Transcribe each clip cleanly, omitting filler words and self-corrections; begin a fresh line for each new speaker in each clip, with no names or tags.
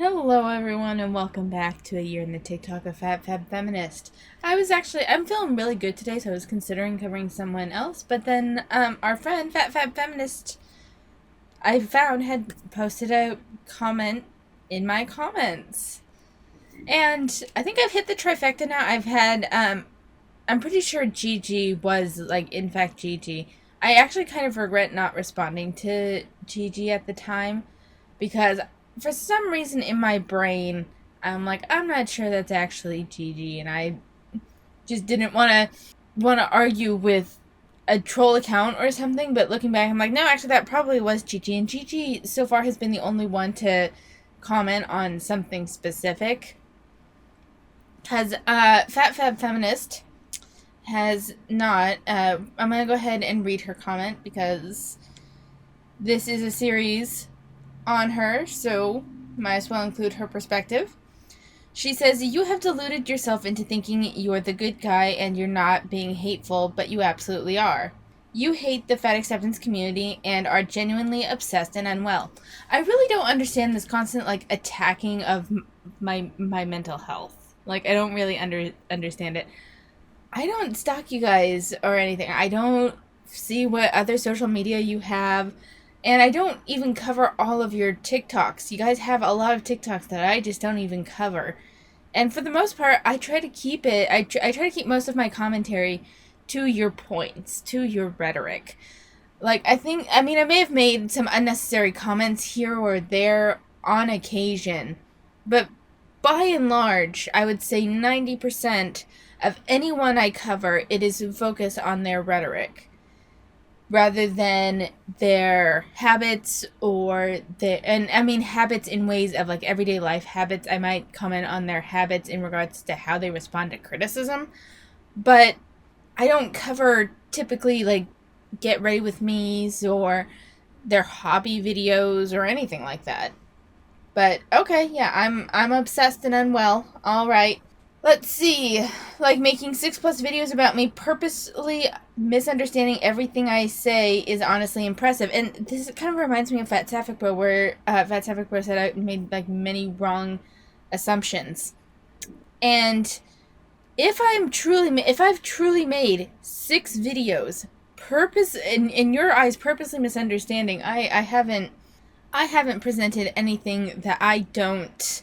Hello everyone and welcome back to a year in the TikTok of FatFabFeminist. I'm feeling really good today, so I was considering covering someone else, but then our friend FatFabFeminist I found had posted a comment in my comments. And I think I've hit the trifecta now. I'm pretty sure Gigi was, in fact Gigi. I actually kind of regret not responding to Gigi at the time, because for some reason in my brain, I'm not sure that's actually Gigi, and I just didn't want to argue with a troll account or something. But looking back, I'm like, no, actually, that probably was Gigi, and Gigi so far has been the only one to comment on something specific. Because FatFabFeminist has not. I'm gonna go ahead and read her comment because this is a series on her, so might as well include her perspective. She says, "You have deluded yourself into thinking you're the good guy and you're not being hateful, but you absolutely are. You hate the fat acceptance community and are genuinely obsessed and unwell." I really don't understand this constant, attacking of my mental health. I don't really understand it. I don't stalk you guys or anything. I don't see what other social media you have. And I don't even cover all of your TikToks. You guys have a lot of TikToks that I just don't even cover. And for the most part, I try to keep it, I try to keep most of my commentary to your points, to your rhetoric. I may have made some unnecessary comments here or there on occasion, but by and large, I would say 90% of anyone I cover, it is focused on their rhetoric, rather than their habits habits in ways of everyday life habits. I might comment on their habits in regards to how they respond to criticism, but I don't cover typically get ready with me's or their hobby videos or anything like that. But okay, yeah, I'm obsessed and unwell. All right. Let's see, making 6+ videos about me purposely misunderstanding everything I say is honestly impressive. And this kind of reminds me of Fat Sapphic Bro, where Fat Sapphic Bro said I made many wrong assumptions. And if I've truly made 6 videos in your eyes purposely misunderstanding, I haven't presented anything that I don't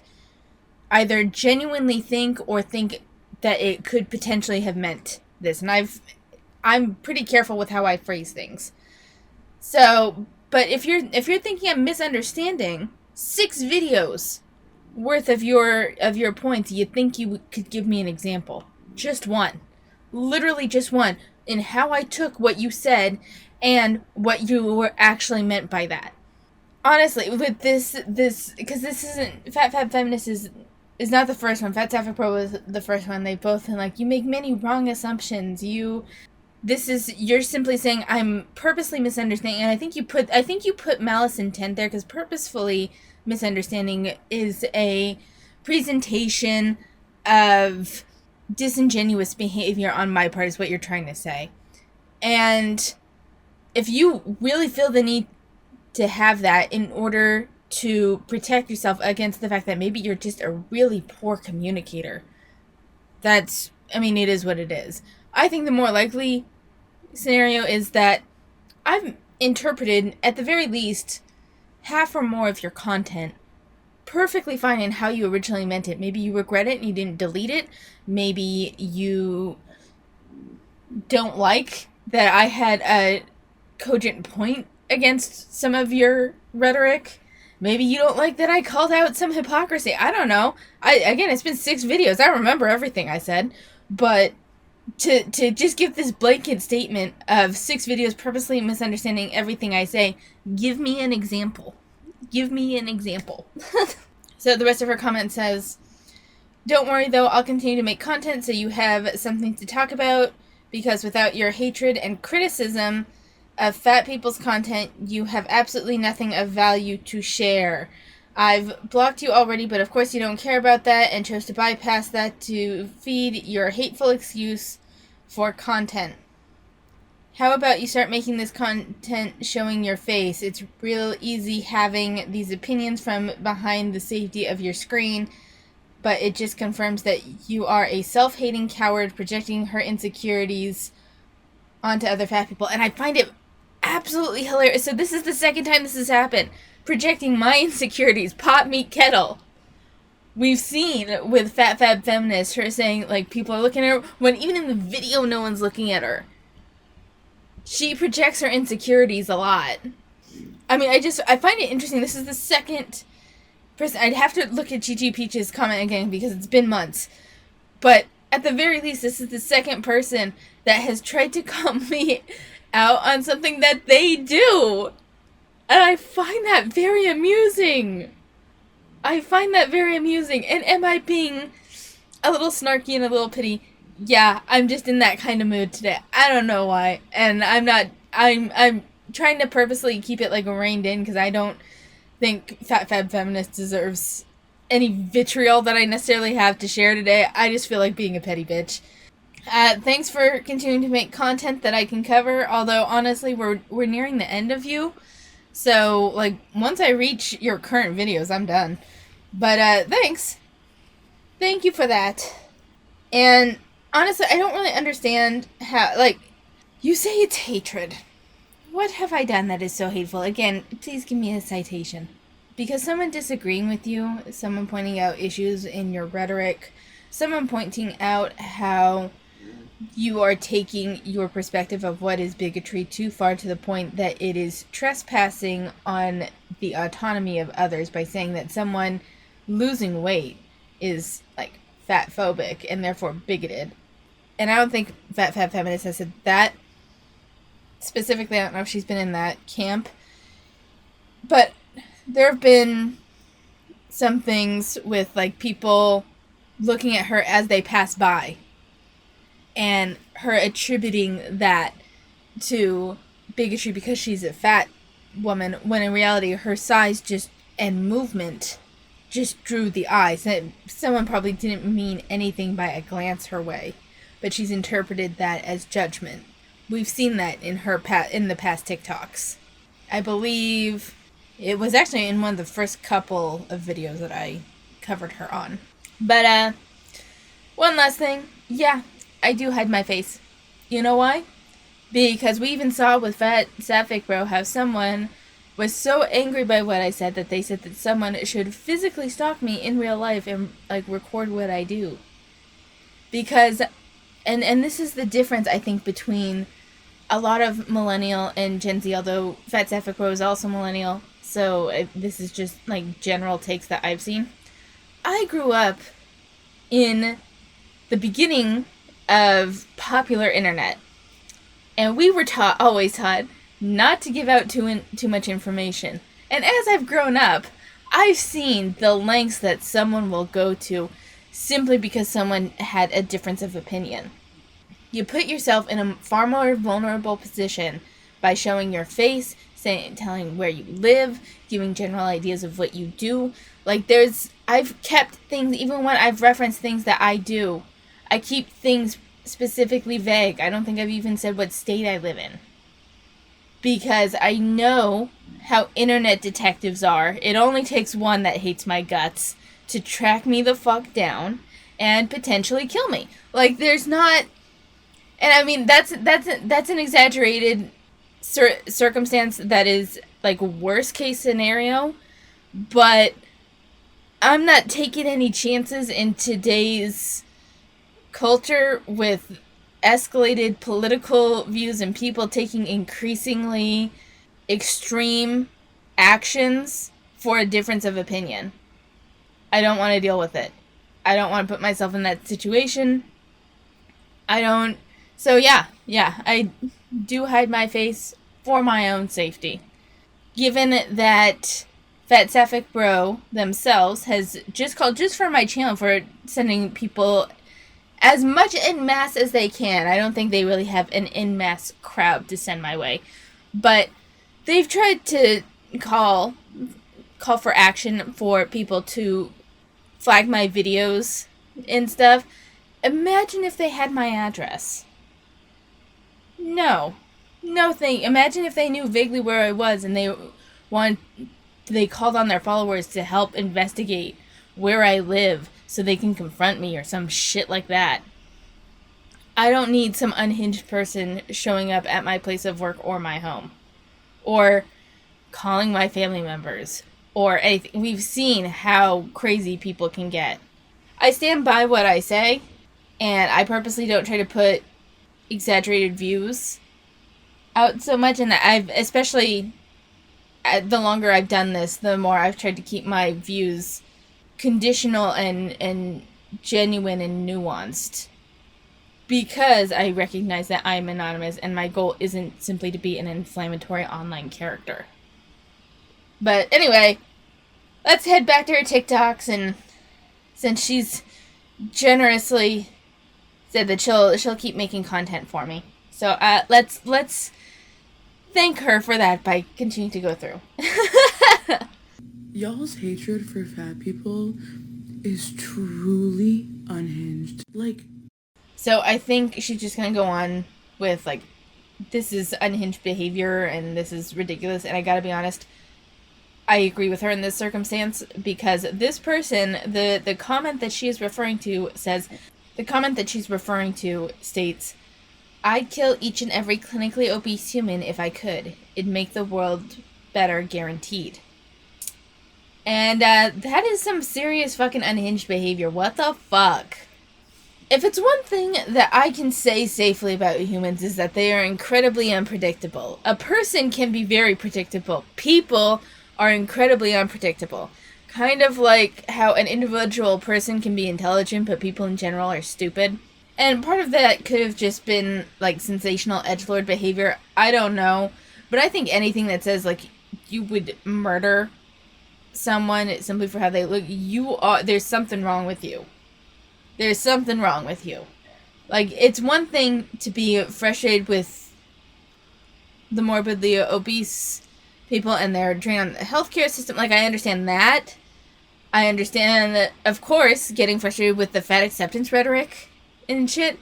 either genuinely think or think that it could potentially have meant this. And I'm pretty careful with how I phrase things. So, but if you're thinking I'm misunderstanding 6 videos worth of your points, you think you could give me an example. Just one. Literally just one. In how I took what you said and what you were actually meant by that. Honestly, with this, because this isn't, FatFabFeminist is not the first one. Fat Sapphic Pro was the first one. They both been you make many wrong assumptions. You're simply saying I'm purposely misunderstanding, and I think you put malice intent there, because purposefully misunderstanding is a presentation of disingenuous behavior on my part, is what you're trying to say. And if you really feel the need to have that in order to protect yourself against the fact that maybe you're just a really poor communicator, it is what it is. I think the more likely scenario is that I've interpreted, at the very least, half or more of your content perfectly fine in how you originally meant it. Maybe you regret it and you didn't delete it. Maybe you don't like that I had a cogent point against some of your rhetoric. Maybe you don't like that I called out some hypocrisy. I don't know. Again, it's been 6 videos. I remember everything I said. But to just give this blanket statement of 6 videos purposely misunderstanding everything I say, give me an example. Give me an example. So the rest of her comment says, "Don't worry though, I'll continue to make content so you have something to talk about, because without your hatred and criticism of fat people's content, you have absolutely nothing of value to share. I've blocked you already, but of course you don't care about that and chose to bypass that to feed your hateful excuse for content." How about you start making this content showing your face? It's real easy having these opinions from behind the safety of your screen, but it just confirms that you are a self-hating coward projecting her insecurities onto other fat people. And I find it absolutely hilarious. So this is the second time this has happened. Projecting my insecurities, pot meat kettle. We've seen with FatFabFeminist her saying, like, people are looking at her, when even in the video no one's looking at her. She projects her insecurities a lot. I mean, I find it interesting. This is the second person. I'd have to look at Chi Peach's comment again because it's been months. But at the very least, this is the second person that has tried to call me out on something that they do. And I find that very amusing. And am I being a little snarky and a little pitty? Yeah, I'm just in that kind of mood today. I don't know why. And I'm trying to purposely keep it, like, reined in because I don't think FatFabFeminist deserves any vitriol that I necessarily have to share today. I just feel like being a petty bitch. Thanks for continuing to make content that I can cover, although honestly we're nearing the end of you. So, like, once I reach your current videos, I'm done. But thanks. Thank you for that. And honestly, I don't really understand how, like, you say it's hatred. What have I done that is so hateful? Again, please give me a citation. Because someone disagreeing with you, someone pointing out issues in your rhetoric, someone pointing out how you are taking your perspective of what is bigotry too far to the point that it is trespassing on the autonomy of others by saying that someone losing weight is, like, fat phobic and therefore bigoted. And I don't think FatFabFeminist has said that specifically. I don't know if she's been in that camp. But there have been some things with, like, people looking at her as they pass by and her attributing that to bigotry because she's a fat woman, when in reality her size just and movement just drew the eyes. Someone probably didn't mean anything by a glance her way, but she's interpreted that as judgment. We've seen that in her in the past TikToks. I believe it was actually in one of the first couple of videos that I covered her on. But one last thing. Yeah, I do hide my face. You know why? Because we even saw with Fat Sapphic Bro how someone was so angry by what I said that they said that someone should physically stalk me in real life and, like, record what I do. Because, and this is the difference, I think, between a lot of millennial and Gen Z, although Fat Sapphic Bro is also millennial, so this is just, like, general takes that I've seen. I grew up in the beginning of popular internet, and we were always taught not to give out too much information. And as I've grown up, I've seen the lengths that someone will go to simply because someone had a difference of opinion. You put yourself in a far more vulnerable position by showing your face, telling where you live, giving general ideas of what you do. Like, I've kept things, even when I've referenced things that I do, I keep things specifically vague. I don't think I've even said what state I live in. Because I know how internet detectives are. It only takes one that hates my guts to track me the fuck down and potentially kill me. Like, there's not... And I mean, that's an exaggerated circumstance that is, like, worst case scenario. But I'm not taking any chances in today's culture with escalated political views and people taking increasingly extreme actions for a difference of opinion. I don't want to deal with it. I don't want to put myself in that situation. So yeah, I do hide my face for my own safety. Given that Fat Sapphic Bro themselves has just called just for my channel for sending people as much en masse as they can. I don't think they really have an en masse crowd to send my way. But they've tried to call for action for people to flag my videos and stuff. Imagine if they had my address. No. No thing. Imagine if they knew vaguely where I was and they called on their followers to help investigate where I live so they can confront me or some shit like that. I don't need some unhinged person showing up at my place of work or my home. Or calling my family members. Or anything. We've seen how crazy people can get. I stand by what I say, and I purposely don't try to put exaggerated views out so much, and I've, especially the longer I've done this, the more I've tried to keep my views conditional and genuine and nuanced. Because I recognize that I'm anonymous and my goal isn't simply to be an inflammatory online character. But anyway, let's head back to her TikToks, and since she's generously said that she'll keep making content for me. So let's thank her for that by continuing to go through.
Y'all's hatred for fat people is truly unhinged.
So I think she's just gonna go on with, like, this is unhinged behavior and this is ridiculous, and I gotta be honest, I agree with her in this circumstance, because this person, the comment that she is referring to says, the comment that she's referring to states, "I'd kill each and every clinically obese human if I could. It'd make the world better, guaranteed." And that is some serious fucking unhinged behavior. What the fuck? If it's one thing that I can say safely about humans is that they are incredibly unpredictable. A person can be very predictable. People are incredibly unpredictable. Kind of like how an individual person can be intelligent, but people in general are stupid. And part of that could have just been, like, sensational edgelord behavior. I don't know. But I think anything that says, like, you would murder someone simply for how they look, there's something wrong with you. There's something wrong with you. Like, it's one thing to be frustrated with the morbidly obese people and their drain on the healthcare system. Like, I understand that. I understand that, of course, getting frustrated with the fat acceptance rhetoric and shit.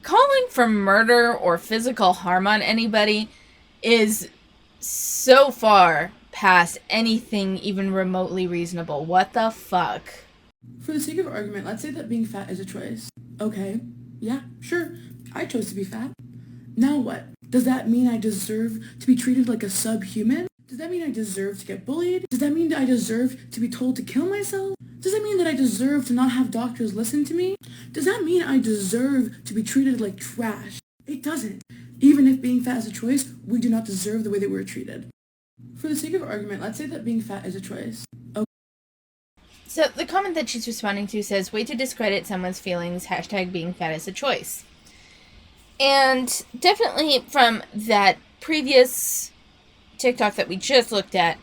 Calling for murder or physical harm on anybody is so far past anything even remotely reasonable. What the fuck?
For the sake of argument, let's say that being fat is a choice. Okay, yeah, sure, I chose to be fat. Now what? Does that mean I deserve to be treated like a subhuman? Does that mean I deserve to get bullied? Does that mean that I deserve to be told to kill myself? Does that mean that I deserve to not have doctors listen to me? Does that mean I deserve to be treated like trash? It doesn't. Even if being fat is a choice, we do not deserve the way that we're treated. For the sake of argument, let's say that being fat is a choice.
So the comment that she's responding to says, "Way to discredit someone's feelings, hashtag being fat is a choice." And definitely from that previous TikTok that we just looked at,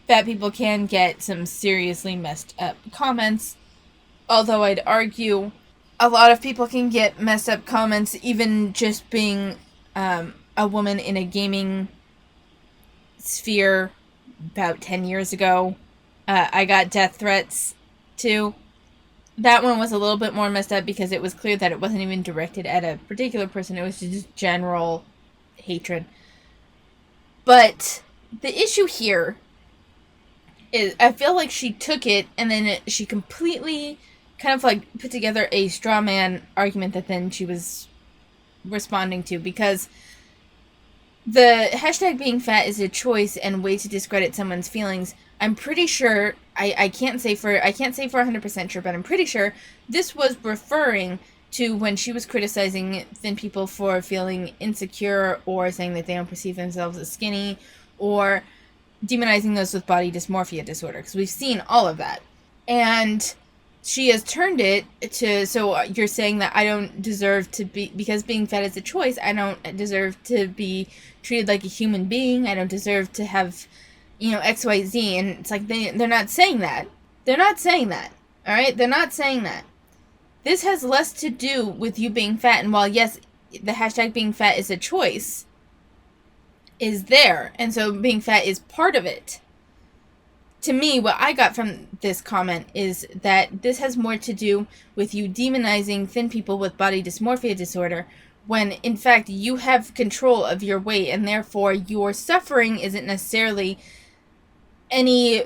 fat people can get some seriously messed up comments. Although I'd argue a lot of people can get messed up comments even just being a woman in a gaming sphere about 10 years ago. I got death threats too. That one was a little bit more messed up because it was clear that it wasn't even directed at a particular person. It was just general hatred. But the issue here is I feel like she took it and then she completely kind of like put together a straw man argument that then she was responding to, because the hashtag being fat is a choice and way to discredit someone's feelings. I'm pretty sure, I can't say for 100% sure, but I'm pretty sure this was referring to when she was criticizing thin people for feeling insecure or saying that they don't perceive themselves as skinny or demonizing those with body dysmorphia disorder, because we've seen all of that. And she has turned it to, so you're saying that I don't deserve to be, because being fat is a choice, I don't deserve to be treated like a human being, I don't deserve to have, XYZ, and it's like, they're not saying that. They're not saying that, alright? They're not saying that. This has less to do with you being fat, and while, yes, the hashtag being fat is a choice, is there, and so being fat is part of it. To me, what I got from this comment is that this has more to do with you demonizing thin people with body dysmorphia disorder when in fact you have control of your weight, and therefore your suffering isn't necessarily any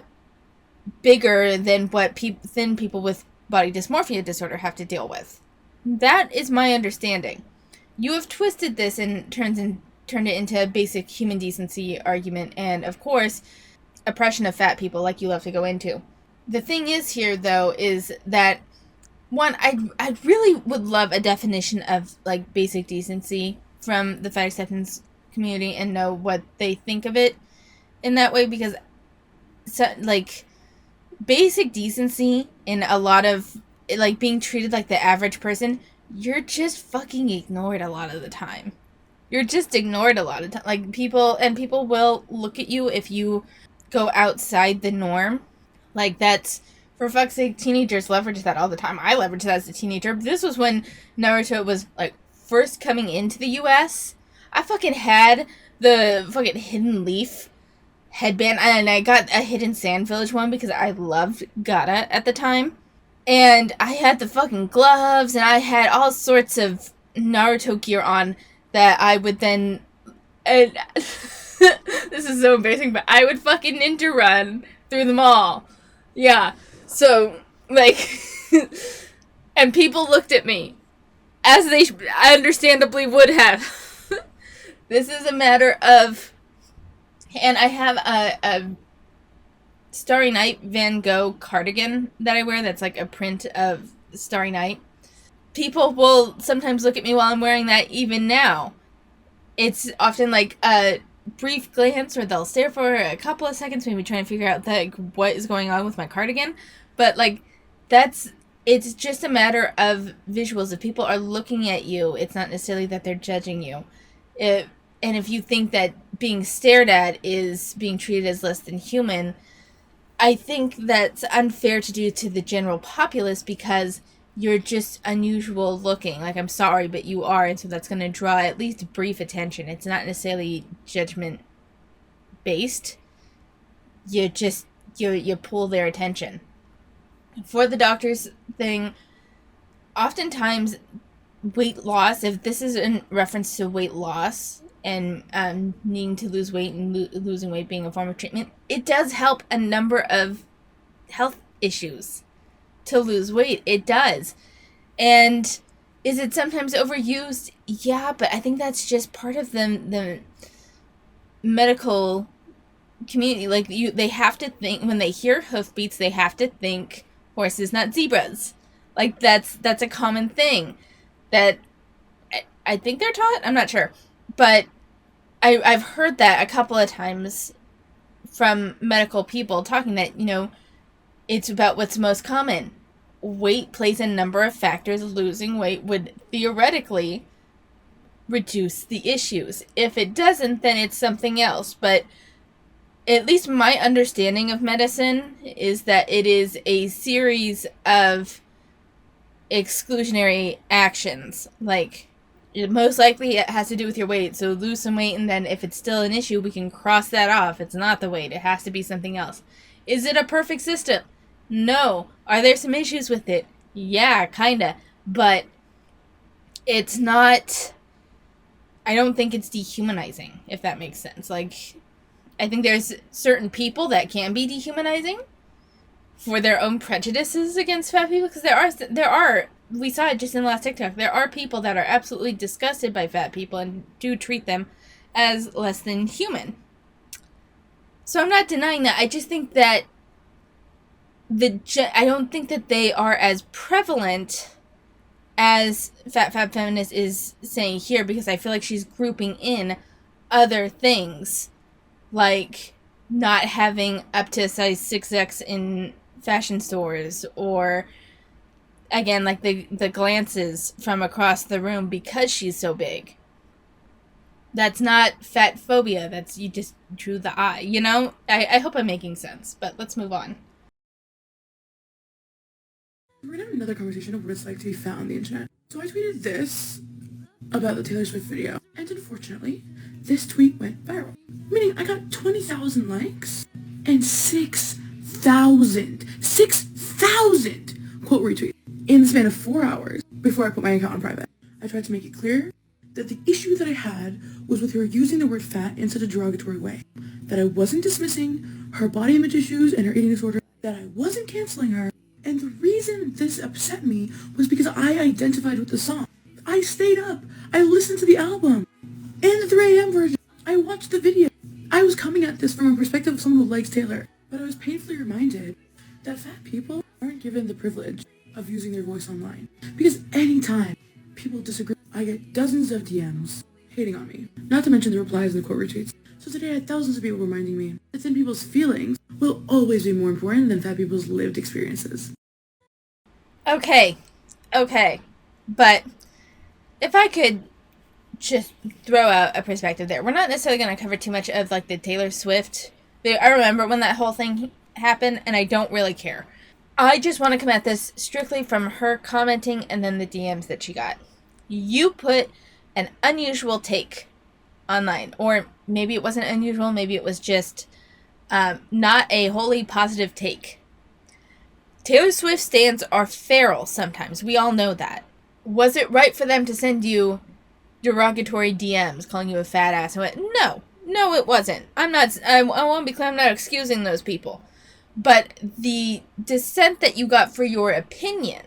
bigger than what thin people with body dysmorphia disorder have to deal with. That is my understanding. You have twisted this and turned it into a basic human decency argument, and of course, oppression of fat people, like you love to go into. The thing is here, though, is that one, I really would love a definition of like basic decency from the fat acceptance community and know what they think of it in that way, because like basic decency in a lot of like being treated like the average person, you're just fucking ignored a lot of the time. You're just ignored a lot of time. Like people will look at you if you go outside the norm. Like that's, for fuck's sake, teenagers leverage that all the time. I leveraged that as a teenager. This was when Naruto was like first coming into the US. I fucking had the fucking Hidden Leaf headband, and I got a Hidden Sand Village one because I loved Gaara at the time. And I had the fucking gloves, and I had all sorts of Naruto gear on that I would then... And this is so embarrassing, but I would fucking ninja run through the mall. Yeah. So, like... and people looked at me, as they understandably would have. This is a matter of... And I have a Starry Night Van Gogh cardigan that I wear that's like a print of Starry Night. People will sometimes look at me while I'm wearing that even now. It's often like a brief glance where they'll stare for a couple of seconds, maybe trying to figure out like what is going on with my cardigan. But like it's just a matter of visuals. If people are looking at you, it's not necessarily that they're judging you. And if you think that being stared at is being treated as less than human, I think that's unfair to do to the general populace because you're just unusual looking. Like, I'm sorry, but you are, and so that's going to draw at least brief attention. It's not necessarily judgment-based. You just, you pull their attention. For the doctors thing, oftentimes weight loss, if this is in reference to weight loss, and needing to lose weight and losing weight being a form of treatment, it does help a number of health issues to lose weight. It does. And is it sometimes overused? Yeah, but I think that's just part of the medical community. Like, they have to think, when they hear hoofbeats, they have to think horses, not zebras. Like, that's a common thing that I think they're taught. I'm not sure. But I've heard that a couple of times from medical people talking that, it's about what's most common. Weight plays a number of factors. Losing weight would theoretically reduce the issues. If it doesn't, then it's something else. But at least my understanding of medicine is that it is a series of exclusionary actions. Like, most likely it has to do with your weight, so lose some weight, and then if it's still an issue, we can cross that off. It's not the weight. It has to be something else. Is it a perfect system? No. Are there some issues with it? Yeah, kinda. But it's not... I don't think it's dehumanizing, if that makes sense. Like, I think there's certain people that can be dehumanizing for their own prejudices against fat people, because there are, we saw it just in the last TikTok, there are people that are absolutely disgusted by fat people and do treat them as less than human. So I'm not denying that. I just think that I don't think that they are as prevalent as FatFabFeminist is saying here, because I feel like she's grouping in other things, like not having up to size 6X in fashion stores, or again, like the glances from across the room because she's so big. That's not fat phobia. That's, you just drew the eye, I hope I'm making sense, but let's move on.
We're gonna have another conversation of what it's like to be fat on the internet. So I tweeted this about the Taylor Swift video, and unfortunately, this tweet went viral. Meaning I got 20,000 likes and 6,000 quote retweets in the span of 4 hours before I put my account on private. I tried to make it clear that the issue that I had was with her using the word fat in such a derogatory way. That I wasn't dismissing her body image issues and her eating disorder. That I wasn't canceling her. And the reason this upset me was because I identified with the song. I stayed up. I listened to the album. And the 3 a.m. version. I watched the video. I was coming at this from a perspective of someone who likes Taylor. But I was painfully reminded that fat people aren't given the privilege of using their voice online. Because anytime people disagree, I get dozens of DMs hating on me. Not to mention the replies and the quote retweets. So today I had thousands of people reminding me that thin people's feelings will always be more important than fat people's lived experiences.
Okay. But if I could just throw out a perspective there. We're not necessarily going to cover too much of, like, the Taylor Swift. I remember when that whole thing happened, and I don't really care. I just want to come at this strictly from her commenting and then the DMs that she got. You put an unusual take online, or maybe it wasn't unusual, maybe it was just not a wholly positive take. Taylor Swift stans are feral sometimes. We all know that. Was it right for them to send you derogatory DMs calling you a fat ass? And no, it wasn't. I want to be clear, I'm not excusing those people. But the dissent that you got for your opinion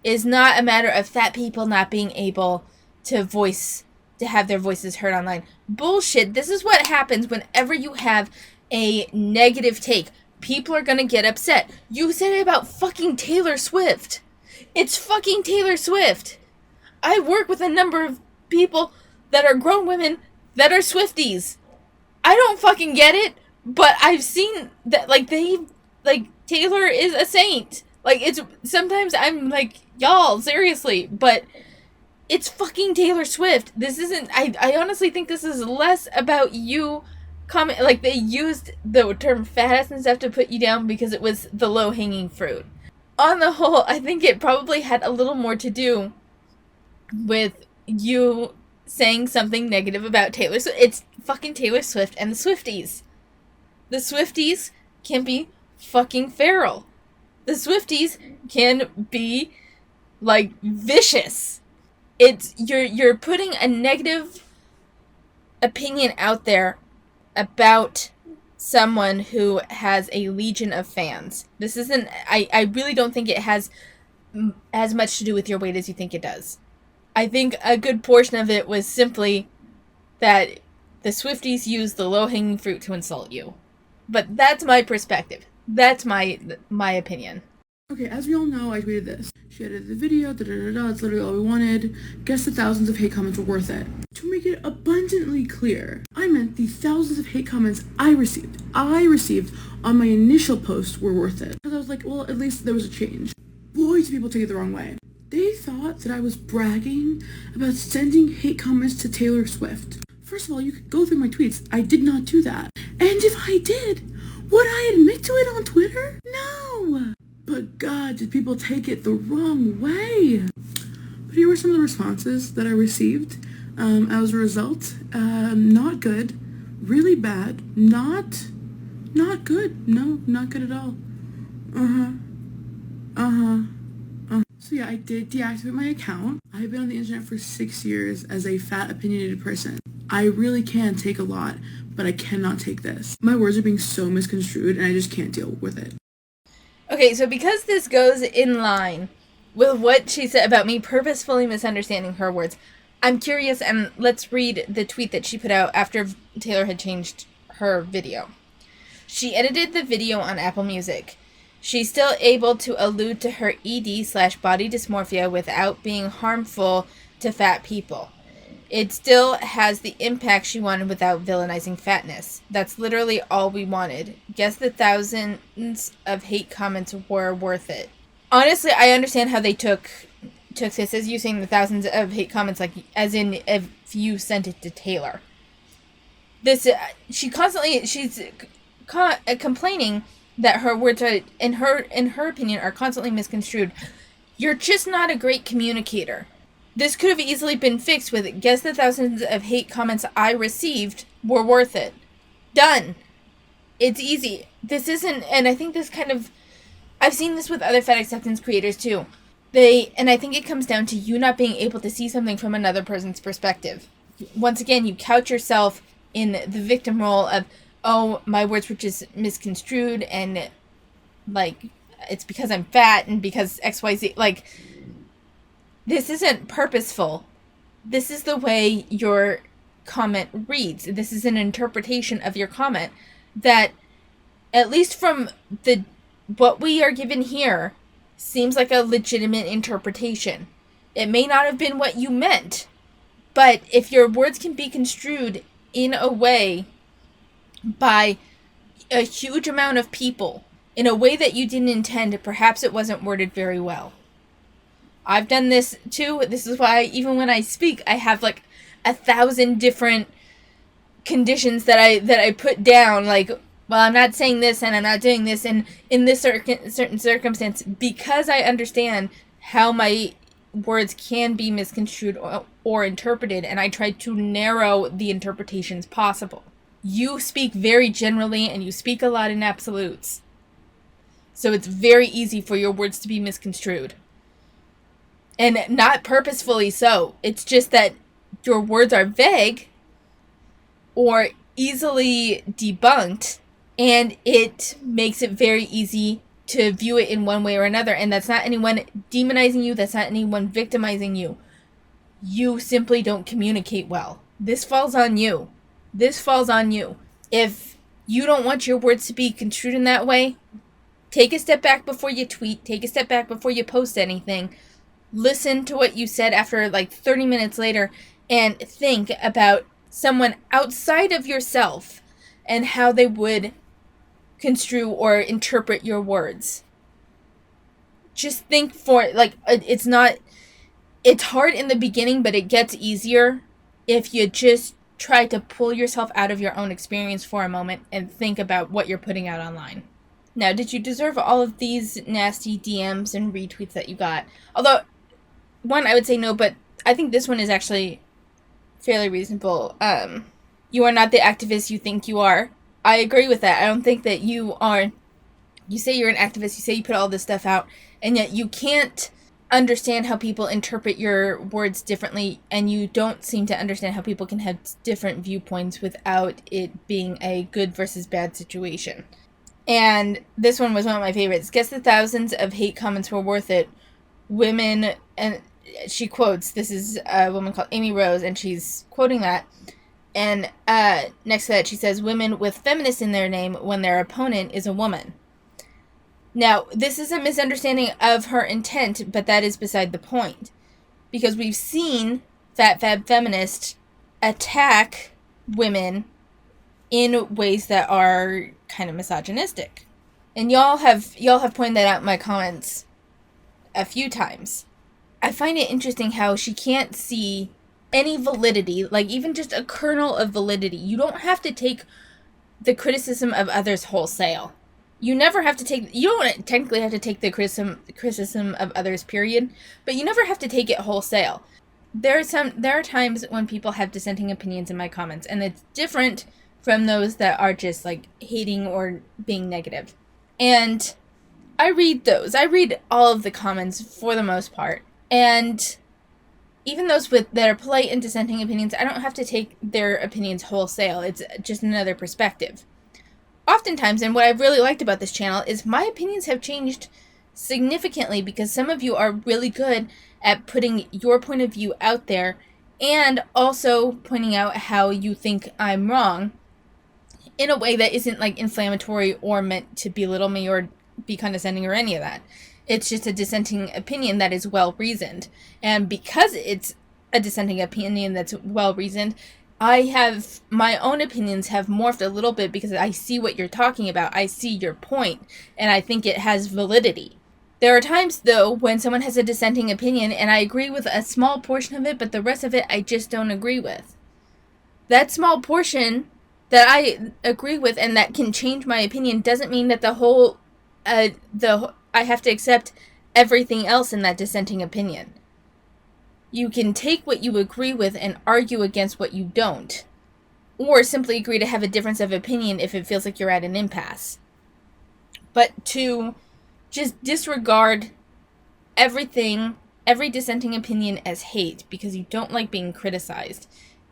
is not a matter of fat people not being able to have their voices heard online. Bullshit. This is what happens whenever you have a negative take. People are gonna get upset. You said it about fucking Taylor Swift. It's fucking Taylor Swift. I work with a number of people that are grown women that are Swifties. I don't fucking get it, but I've seen that, Taylor is a saint. Sometimes I'm like, y'all, seriously, but it's fucking Taylor Swift. This isn't, I honestly think this is less about you they used the term fat ass and stuff to put you down because it was the low-hanging fruit. On the whole, I think it probably had a little more to do with you saying something negative about Taylor Swift. It's fucking Taylor Swift and the Swifties. The Swifties can be fucking feral. The Swifties can be, vicious. It's, you're putting a negative opinion out there about someone who has a legion of fans. This isn't, I really don't think it has as much to do with your weight as you think it does. I think a good portion of it was simply that the Swifties use the low-hanging fruit to insult you. But that's my perspective. That's my opinion.
Okay, as we all know, I tweeted this. She edited the video, it's literally all we wanted. Guess the thousands of hate comments were worth it. To make it abundantly clear, I meant the thousands of hate comments I received on my initial post were worth it. Because I was like, well, at least there was a change. Boy, do people take it the wrong way. They thought that I was bragging about sending hate comments to Taylor Swift. First of all, you could go through my tweets. I did not do that. And if I did, would I admit to it on Twitter? No. But God, did people take it the wrong way? But here were some of the responses that I received as a result. Not good. Really bad. Not good. No, not good at all. So yeah, I did deactivate my account. I've been on the internet for 6 years as a fat, opinionated person. I really can take a lot, but I cannot take this. My words are being so misconstrued, and I just can't deal with it.
Okay, so because this goes in line with what she said about me purposefully misunderstanding her words, I'm curious, and let's read the tweet that she put out after Taylor had changed her video. She edited the video on Apple Music. She's still able to allude to her ED/body dysmorphia without being harmful to fat people. It still has the impact she wanted without villainizing fatness. That's literally all we wanted. Guess the thousands of hate comments were worth it. Honestly, I understand how they took this as you saying the thousands of hate comments, as in if you sent it to Taylor. She's complaining that her words are, in her opinion, are constantly misconstrued. You're just not a great communicator. This could have easily been fixed with, guess the thousands of hate comments I received were worth it. Done. It's easy. This isn't, and I think this I've seen this with other fat acceptance creators too. And I think it comes down to you not being able to see something from another person's perspective. Once again, you couch yourself in the victim role of, oh, my words were just misconstrued, and like, it's because I'm fat and because XYZ. Like, this isn't purposeful. This is the way your comment reads. This is an interpretation of your comment that, at least from what we are given here, seems like a legitimate interpretation. It may not have been what you meant, but if your words can be construed in a way by a huge amount of people in a way that you didn't intend, perhaps it wasn't worded very well. I've done this too. This is why even when I speak, I have like 1,000 different conditions that I put down, like, well, I'm not saying this and I'm not doing this and in this certain circumstance, because I understand how my words can be misconstrued or interpreted, and I try to narrow the interpretations possible. You speak very generally and you speak a lot in absolutes. So it's very easy for your words to be misconstrued. And not purposefully so. It's just that your words are vague or easily debunked, and it makes it very easy to view it in one way or another. And that's not anyone demonizing you. That's not anyone victimizing you. You simply don't communicate well. This falls on you. This falls on you. If you don't want your words to be construed in that way, take a step back before you tweet. Take a step back before you post anything. Listen to what you said after like 30 minutes later and think about someone outside of yourself and how they would construe or interpret your words. Just think it's hard in the beginning, but it gets easier if you just try to pull yourself out of your own experience for a moment and think about what you're putting out online. Now, did you deserve all of these nasty DMs and retweets that you got? Although, one, I would say no, but I think this one is actually fairly reasonable. You are not the activist you think you are. I agree with that. I don't think that you are. You say you're an activist, you say you put all this stuff out, and yet you can't understand how people interpret your words differently, and you don't seem to understand how people can have different viewpoints without it being a good versus bad situation. And this one was one of my favorites. Guess the thousands of hate comments were worth it. Women, and she quotes, this is a woman called Amy Rose, and she's quoting that. And next to that, she says, women with feminist in their name when their opponent is a woman. Now, this is a misunderstanding of her intent, but that is beside the point. Because we've seen FatFabFeminist attack women in ways that are kind of misogynistic. And y'all have pointed that out in my comments a few times. I find it interesting how she can't see any validity, like even just a kernel of validity. You don't have to take the criticism of others wholesale. You don't technically have to take the criticism of others, period, but you never have to take it wholesale. There are times when people have dissenting opinions in my comments, and it's different from those that are just like hating or being negative. And I read those. I read all of the comments for the most part. And even those that are polite and dissenting opinions, I don't have to take their opinions wholesale. It's just another perspective. Oftentimes, and what I've really liked about this channel is my opinions have changed significantly because some of you are really good at putting your point of view out there and also pointing out how you think I'm wrong in a way that isn't like inflammatory or meant to belittle me or be condescending or any of that. It's just a dissenting opinion that is well reasoned. And because it's a dissenting opinion that's well reasoned, my own opinions have morphed a little bit because I see what you're talking about. I see your point, and I think it has validity. There are times, though, when someone has a dissenting opinion, and I agree with a small portion of it, but the rest of it I just don't agree with. That small portion that I agree with and that can change my opinion doesn't mean that I have to accept everything else in that dissenting opinion. You can take what you agree with and argue against what you don't. Or simply agree to have a difference of opinion if it feels like you're at an impasse. But to just disregard every dissenting opinion as hate because you don't like being criticized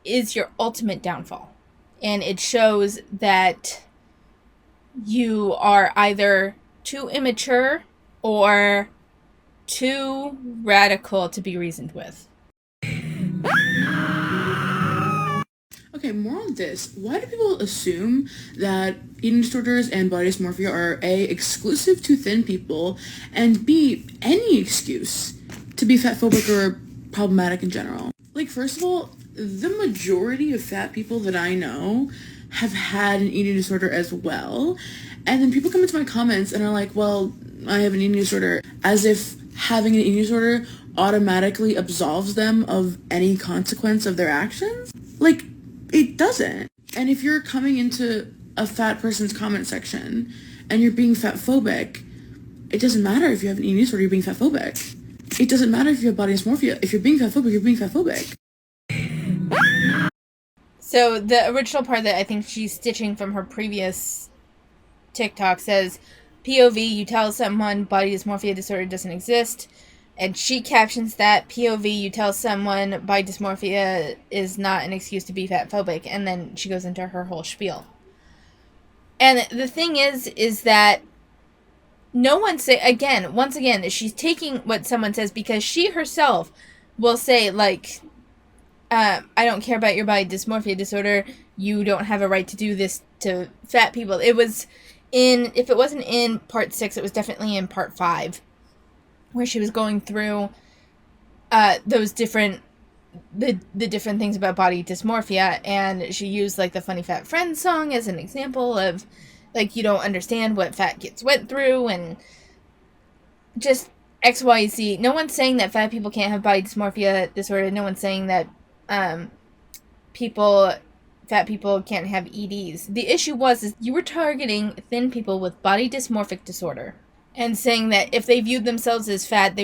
is your ultimate downfall. And it shows that you are either too immature or too radical to be reasoned with.
Okay, more on this. Why do people assume that eating disorders and body dysmorphia are A, exclusive to thin people, and B, any excuse to be fatphobic or problematic in general? Like, first of all, the majority of fat people that I know have had an eating disorder as well. And then people come into my comments and are like, well, I have an eating disorder, as if having an eating disorder automatically absolves them of any consequence of their actions. Like, it doesn't. And if you're coming into a fat person's comment section and you're being fatphobic, it doesn't matter if you have an eating disorder, you're being fatphobic. It doesn't matter if you have body dysmorphia. If you're being fatphobic, you're being fatphobic.
So the original part that I think she's stitching from her previous TikTok says, POV, you tell someone body dysmorphia disorder doesn't exist. And she captions that, POV, you tell someone body dysmorphia is not an excuse to be fatphobic. And then she goes into her whole spiel. And the thing is that no one once again, she's taking what someone says because she herself will say, like, I don't care about your body dysmorphia disorder. You don't have a right to do this to fat people. It was if it wasn't in part 6, it was definitely in part 5, where she was going through those different the different things about body dysmorphia, and she used like the Funny Fat Friends song as an example of, like, you don't understand what fat kids went through and just XYZ. No one's saying that fat people can't have body dysmorphia disorder. No one's saying that fat people can't have EDs. The issue is you were targeting thin people with body dysmorphic disorder and saying that if they viewed themselves as fat,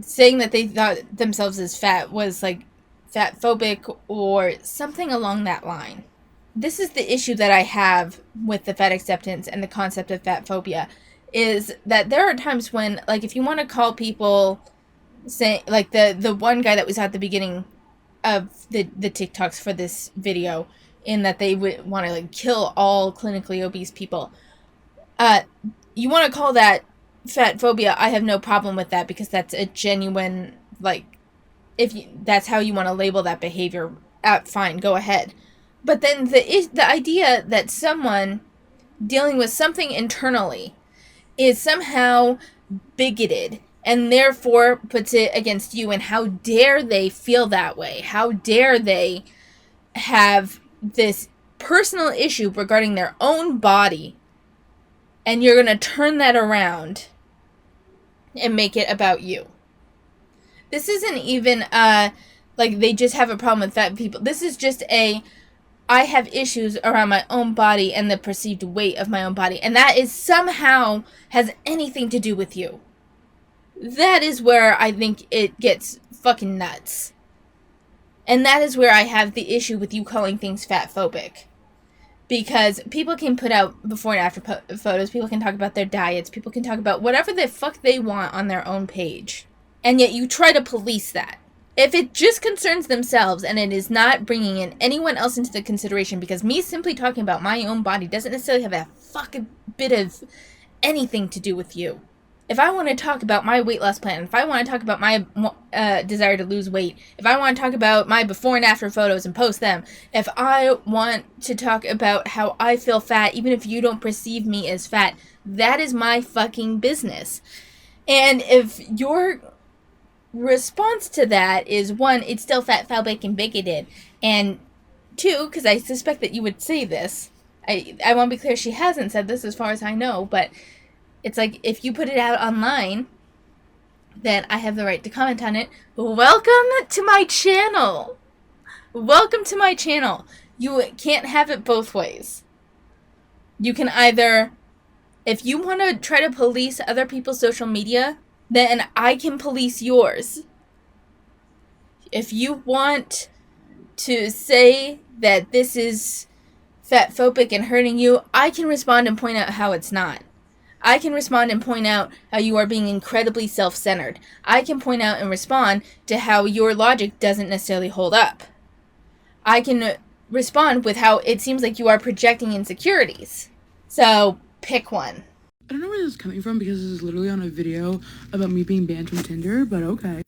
saying that they thought themselves as fat was like fatphobic or something along that line. This is the issue that I have with the fat acceptance and the concept of fat phobia, is that there are times when, like, if you want to call people, say, like the one guy that was at the beginning of the TikToks for this video, in that they would want to, like, kill all clinically obese people. You want to call that fat phobia, I have no problem with that, because that's a genuine, like, that's how you want to label that behavior, fine, go ahead. But then the idea that someone dealing with something internally is somehow bigoted and therefore puts it against you, and how dare they feel that way? How dare they have this personal issue regarding their own body, and you're going to turn that around and make it about you? This isn't even, like, they just have a problem with fat people. This is just I have issues around my own body and the perceived weight of my own body, and that is somehow has anything to do with you. That is where I think it gets fucking nuts. And that is where I have the issue with you calling things fatphobic. Because people can put out before and after photos, people can talk about their diets, people can talk about whatever the fuck they want on their own page. And yet you try to police that. If it just concerns themselves and it is not bringing in anyone else into the consideration, because me simply talking about my own body doesn't necessarily have a fucking bit of anything to do with you. If I want to talk about my weight loss plan, if I want to talk about my desire to lose weight, if I want to talk about my before and after photos and post them, if I want to talk about how I feel fat, even if you don't perceive me as fat, that is my fucking business. And if your response to that is, 1, it's still fatphobic and bigoted, and 2, because I suspect that you would say this, I want to be clear, she hasn't said this as far as I know, but it's like, if you put it out online, then I have the right to comment on it. Welcome to my channel. Welcome to my channel. You can't have it both ways. You can either, if you want to try to police other people's social media, then I can police yours. If you want to say that this is fatphobic and hurting you, I can respond and point out how it's not. I can respond and point out how you are being incredibly self-centered. I can point out and respond to how your logic doesn't necessarily hold up. I can respond with how it seems like you are projecting insecurities. So, pick one.
I don't know where this is coming from because this is literally on a video about me being banned from Tinder, but okay.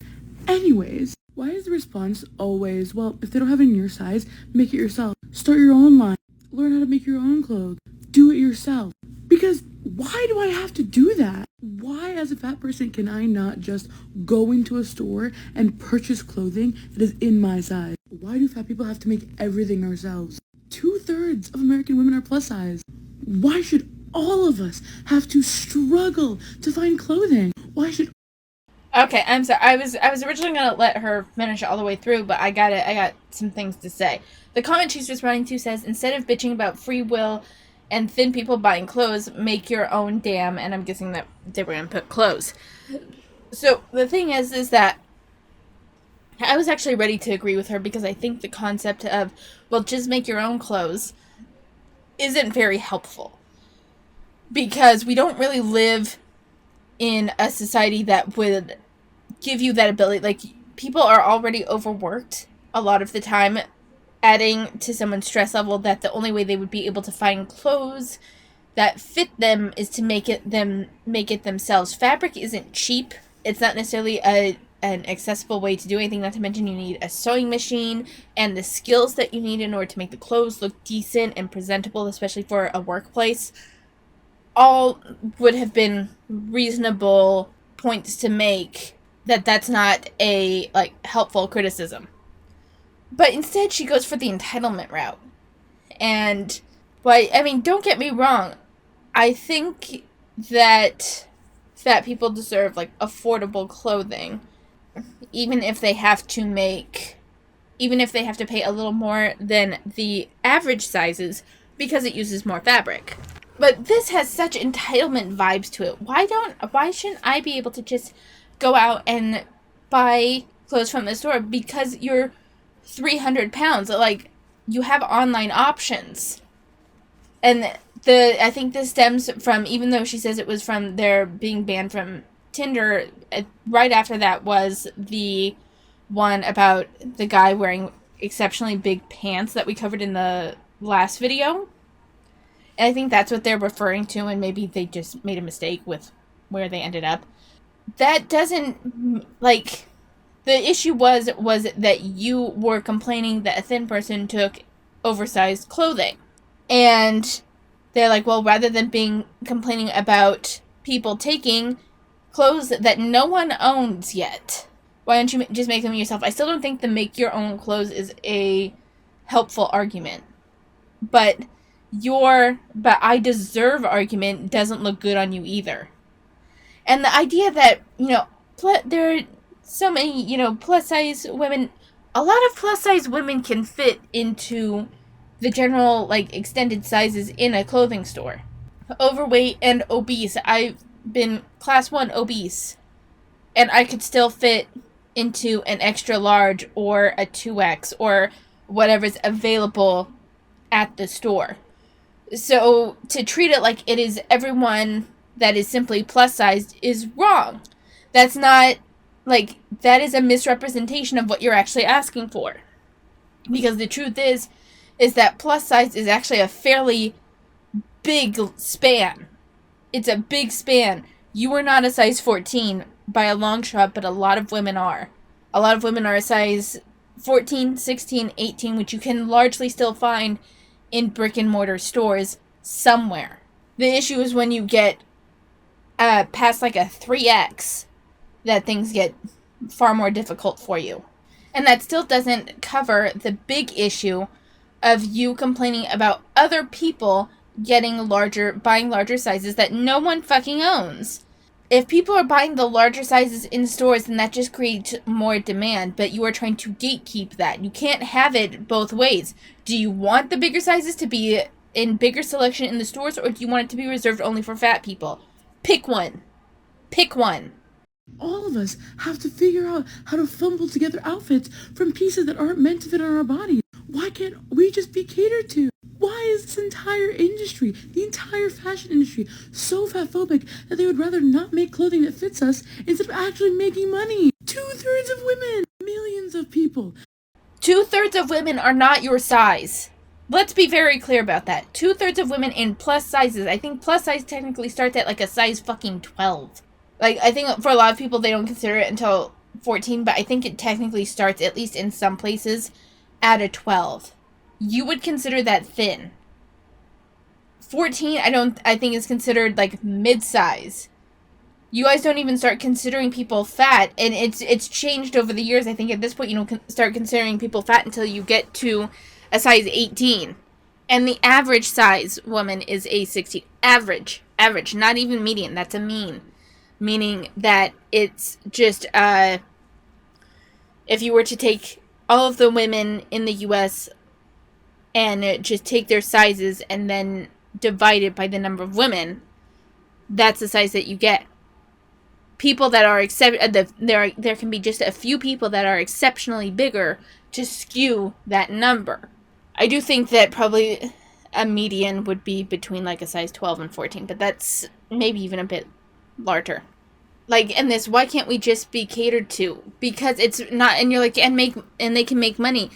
Anyways, why is the response always, well, if they don't have it in your size, make it yourself. Start your own line. Learn how to make your own clothes. Do it yourself. Because why do I have to do that? Why, as a fat person, can I not just go into a store and purchase clothing that is in my size? Why do fat people have to make everything ourselves? 2/3 of American women are plus size. Why should all of us have to struggle to find clothing? Why should...
Okay, I'm sorry. I was originally gonna let her finish all the way through, but I got some things to say. The comment she's responding to says, instead of bitching about free will and thin people buying clothes, make your own damn, and I'm guessing that they were gonna put clothes. So the thing is that I was actually ready to agree with her because I think the concept of, well, just make your own clothes isn't very helpful. Because we don't really live in a society that would give you that ability. Like, people are already overworked a lot of the time, adding to someone's stress level that the only way they would be able to find clothes that fit them is to make it themselves. Fabric isn't cheap. It's not necessarily an accessible way to do anything, not to mention you need a sewing machine and the skills that you need in order to make the clothes look decent and presentable, especially for a workplace. All would have been reasonable points to make that that's not a, like, helpful criticism. But instead she goes for the entitlement route. And, well, I mean, don't get me wrong. I think that fat people deserve, like, affordable clothing. Even if they have to pay a little more than the average sizes because it uses more fabric. But this has such entitlement vibes to it. Why shouldn't I be able to just go out and buy clothes from the store because you're 300 pounds? Like, you have online options. And I think this stems from, even though she says it was from their being banned from Tinder, right after that was the one about the guy wearing exceptionally big pants that we covered in the last video. And I think that's what they're referring to, and maybe they just made a mistake with where they ended up. That doesn't, like, the issue was that you were complaining that a thin person took oversized clothing. And they're like, well, rather than complaining about people taking clothes that no one owns yet, why don't you just make them yourself? I still don't think the make your own clothes is a helpful argument. But I deserve argument doesn't look good on you either. And the idea that, there are so many, plus size women, a lot of plus size women can fit into the general, like, extended sizes in a clothing store. Overweight and obese. I've been class 1 obese, and I could still fit into an extra large or a 2X or whatever's available at the store. So to treat it like it is everyone that is simply plus sized is wrong. That's not, like, that is a misrepresentation of what you're actually asking for. Because the truth is that plus size is actually a fairly big span. It's a big span. You are not a size 14 by a long shot, but a lot of women are. A lot of women are a size 14, 16, 18, which you can largely still find in brick and mortar stores somewhere. The issue is when you get past like a 3X that things get far more difficult for you. And that still doesn't cover the big issue of you complaining about other people buying larger sizes that no one fucking owns. If people are buying the larger sizes in stores, then that just creates more demand, but you are trying to gatekeep that. You can't have it both ways. Do you want the bigger sizes to be in bigger selection in the stores, or do you want it to be reserved only for fat people? Pick one. Pick one.
All of us have to figure out how to fumble together outfits from pieces that aren't meant to fit on our bodies. Why can't we just be catered to? Why is this entire industry, the entire fashion industry, so fatphobic that they would rather not make clothing that fits us instead of actually making money? 2/3 of women, millions of people.
2/3 of women are not your size. Let's be very clear about that. 2/3 of women in plus sizes. I think plus size technically starts at like a size fucking 12. Like, I think for a lot of people they don't consider it until 14, but I think it technically starts, at least in some places, at a 12. You would consider that thin. 14, I think is considered like mid-size. You guys don't even start considering people fat, and it's changed over the years. I think at this point you don't start considering people fat until you get to a size 18. And the average size woman is a 16. Average, not even median. That's a mean. Meaning that it's just, if you were to take all of the women in the US and just take their sizes and then divide it by the number of women, that's the size that you get. People that are there can be just a few people that are exceptionally bigger to skew that number. I do think that probably a median would be between like a size 12 and 14, but that's maybe even a bit larger. Like, and this, why can't we just be catered to? Because it's not, and you're like, and they can make money.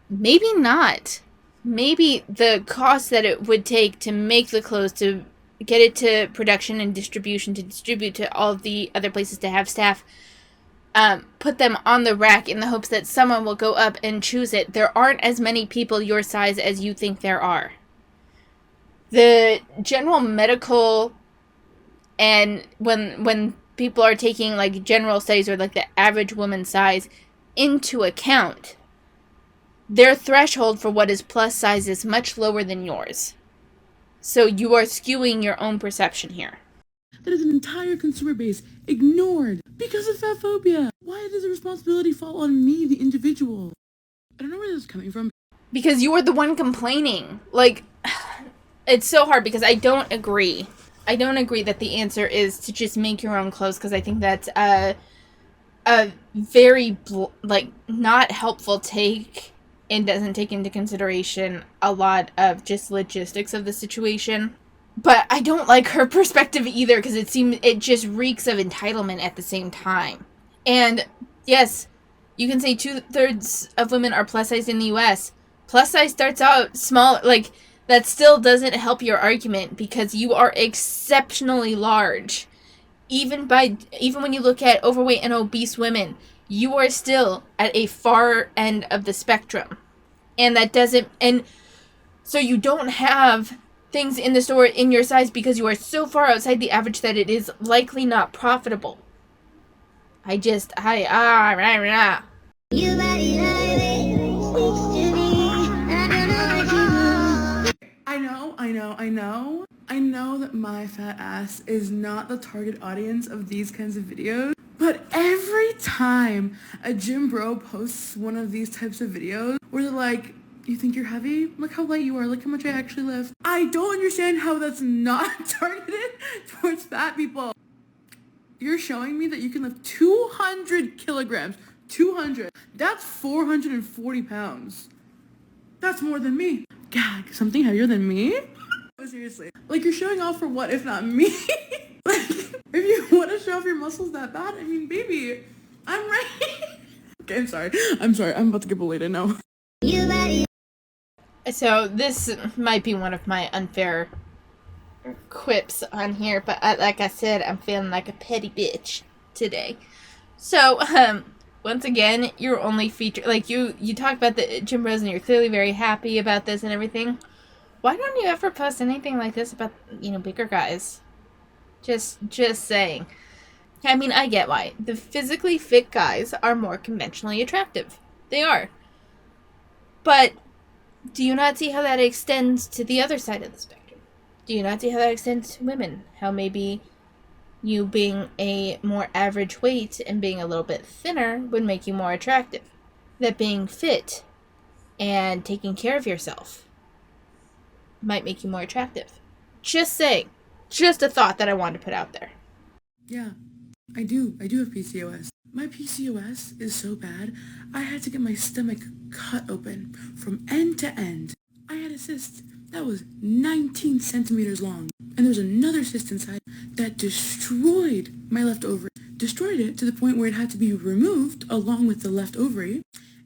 Maybe not. Maybe the cost that it would take to make the clothes, to get it to production and distribution, to distribute to all of the other places, to have staff, put them on the rack in the hopes that someone will go up and choose it. There aren't as many people your size as you think there are. The general medical, and when people are taking like general studies or like the average woman's size into account, their threshold for what is plus size is much lower than yours. So you are skewing your own perception here.
That is an entire consumer base ignored because of fat phobia. Why does the responsibility fall on me, the individual? I don't know where this is coming from.
Because you are the one complaining. Like, it's so hard because I don't agree. I don't agree that the answer is to just make your own clothes, because I think that's a very, not helpful take, and doesn't take into consideration a lot of just logistics of the situation. But I don't like her perspective either, because it just reeks of entitlement at the same time. And yes, you can say 2/3 of women are plus size in the US. Plus size starts out small, like, that still doesn't help your argument, because you are exceptionally large. Even when you look at overweight and obese women, you are still at a far end of the spectrum. And so you don't have things in the store in your size because you are so far outside the average that it is likely not profitable. I
know that my fat ass is not the target audience of these kinds of videos, but every time a gym bro posts one of these types of videos where they're like, you think you're heavy? Look how light you are. Look how much I actually lift. I don't understand how that's not targeted towards fat people. You're showing me that you can lift 200 kilograms. 200. That's 440 pounds. That's more than me. Gag, something heavier than me? Seriously. Like, you're showing off for what if not me? Like, if you want to show off your muscles that bad, I mean, baby, I'm ready. Okay, I'm sorry. I'm about to get bullied, I know.
So this might be one of my unfair quips on here, but like I said, I'm feeling like a petty bitch today. So, once again, you're only featured, like, you talk about the gym bros and you're clearly very happy about this and everything. Why don't you ever post anything like this about, bigger guys? Just saying. I mean, I get why. The physically fit guys are more conventionally attractive. They are. But do you not see how that extends to the other side of the spectrum? Do you not see how that extends to women? How maybe you being a more average weight and being a little bit thinner would make you more attractive. That being fit and taking care of yourself might make you more attractive. Just saying. Just a thought that I wanted to put out there.
Yeah, I do have PCOS. My PCOS is so bad, I had to get my stomach cut open from end to end. I had a cyst that was 19 centimeters long. And there was another cyst inside that destroyed my left ovary. Destroyed it to the point where it had to be removed along with the left ovary.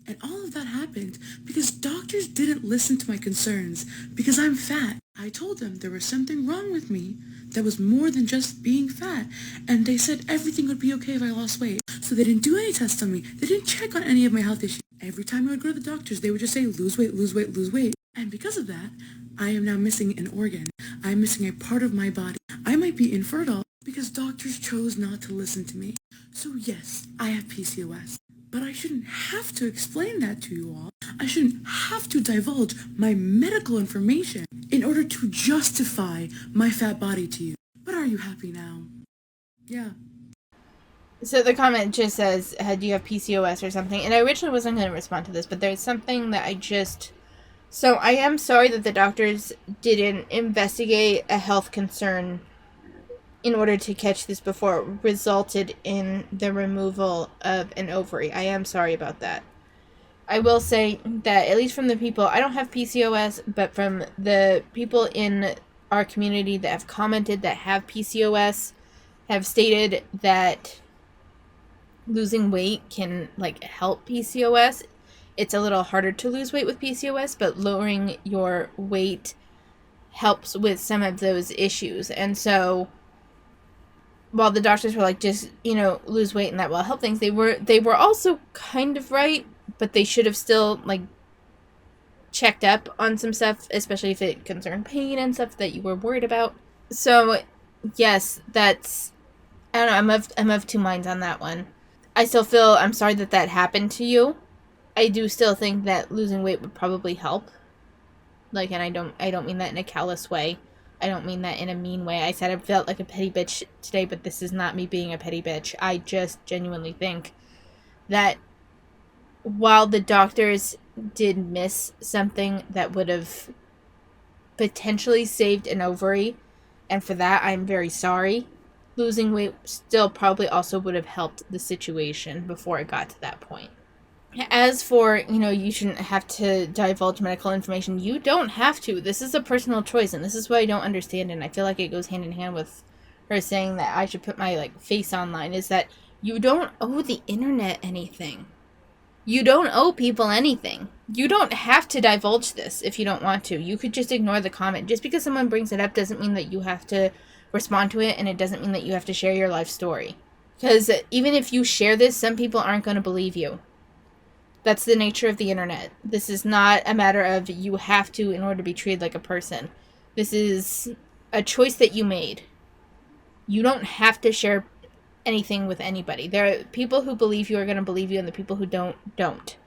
And all of that happened because doctors didn't listen to my concerns because I'm fat. I told them there was something wrong with me that was more than just being fat. And they said everything would be okay if I lost weight. So they didn't do any tests on me. They didn't check on any of my health issues. Every time I would go to the doctors, they would just say, lose weight, lose weight, lose weight. And because of that, I am now missing an organ. I'm missing a part of my body. I might be infertile because doctors chose not to listen to me. So yes, I have PCOS. But I shouldn't have to explain that to you all. I shouldn't have to divulge my medical information in order to justify my fat body to you. But are you happy now? Yeah.
So the comment just says, do you have PCOS or something? And I originally wasn't going to respond to this, but there's something that So I am sorry that the doctors didn't investigate a health concern in order to catch this before it resulted in the removal of an ovary. I am sorry about that. I will say that, at least from the people, I don't have PCOS, but from the people in our community that have commented that have PCOS, have stated that losing weight can, help PCOS. It's a little harder to lose weight with PCOS, but lowering your weight helps with some of those issues. And so, while the doctors were just, lose weight and that will help things, they were also kind of right, but they should have still, checked up on some stuff, especially if it concerned pain and stuff that you were worried about. So, yes, that's, I don't know, I'm of two minds on that one. I still feel, I'm sorry that happened to you. I do still think that losing weight would probably help. And I don't mean that in a callous way. I don't mean that in a mean way. I said I felt like a petty bitch today, but this is not me being a petty bitch. I just genuinely think that while the doctors did miss something that would have potentially saved an ovary, and for that I'm very sorry, losing weight still probably also would have helped the situation before it got to that point. As for, you shouldn't have to divulge medical information, you don't have to. This is a personal choice, and this is what I don't understand, and I feel like it goes hand in hand with her saying that I should put my, face online, is that you don't owe the internet anything. You don't owe people anything. You don't have to divulge this if you don't want to. You could just ignore the comment. Just because someone brings it up doesn't mean that you have to respond to it, and it doesn't mean that you have to share your life story. Because even if you share this, some people aren't going to believe you. That's the nature of the internet. This is not a matter of you have to in order to be treated like a person. This is a choice that you made. You don't have to share anything with anybody. There are people who believe you are going to believe you, and the people who don't.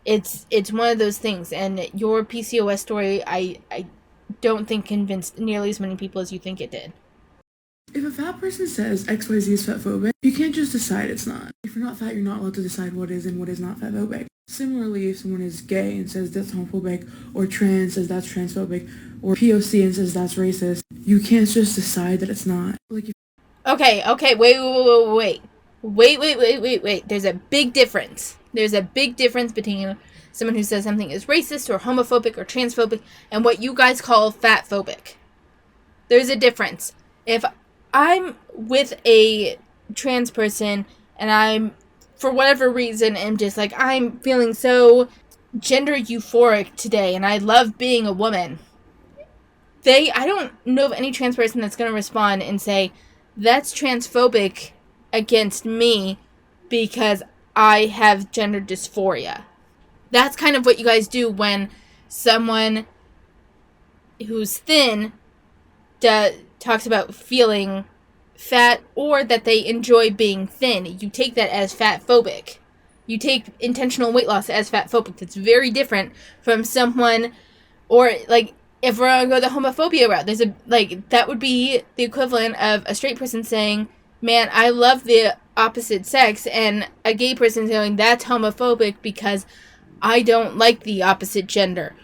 It's one of those things, and your PCOS story, I don't think convinced nearly as many people as you think it did.
If a fat person says XYZ is fatphobic, you can't just decide it's not. If you're not fat, you're not allowed to decide what is and what is not fatphobic. Similarly, if someone is gay and says that's homophobic, or trans says that's transphobic, or POC and says that's racist, you can't just decide that it's not.
Okay, wait. There's a big difference. There's a big difference between someone who says something is racist or homophobic or transphobic and what you guys call fatphobic. There's a difference. If I'm with a trans person and I'm, for whatever reason, am just I'm feeling so gender euphoric today and I love being a woman, I don't know of any trans person that's going to respond and say, that's transphobic against me because I have gender dysphoria. That's kind of what you guys do when someone who's thin talks about feeling fat or that they enjoy being thin. You take that as fatphobic. You take intentional weight loss as fatphobic. That's very different from someone, or if we're gonna go the homophobia route, there's that would be the equivalent of a straight person saying, man, I love the opposite sex, and a gay person saying that's homophobic because I don't like the opposite gender.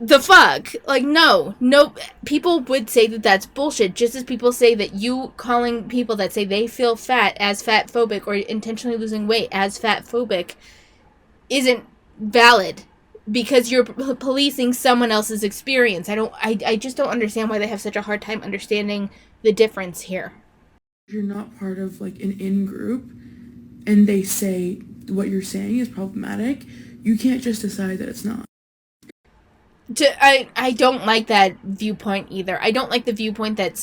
The fuck? No, people would say that that's bullshit, just as people say that you calling people that say they feel fat as fatphobic or intentionally losing weight as fatphobic isn't valid. because you're policing someone else's experience. I just don't understand why they have such a hard time understanding the difference here.
You're not part of like an in-group and they say what you're saying is problematic, you can't just decide that it's not.
I don't like that viewpoint either. I don't like the viewpoint that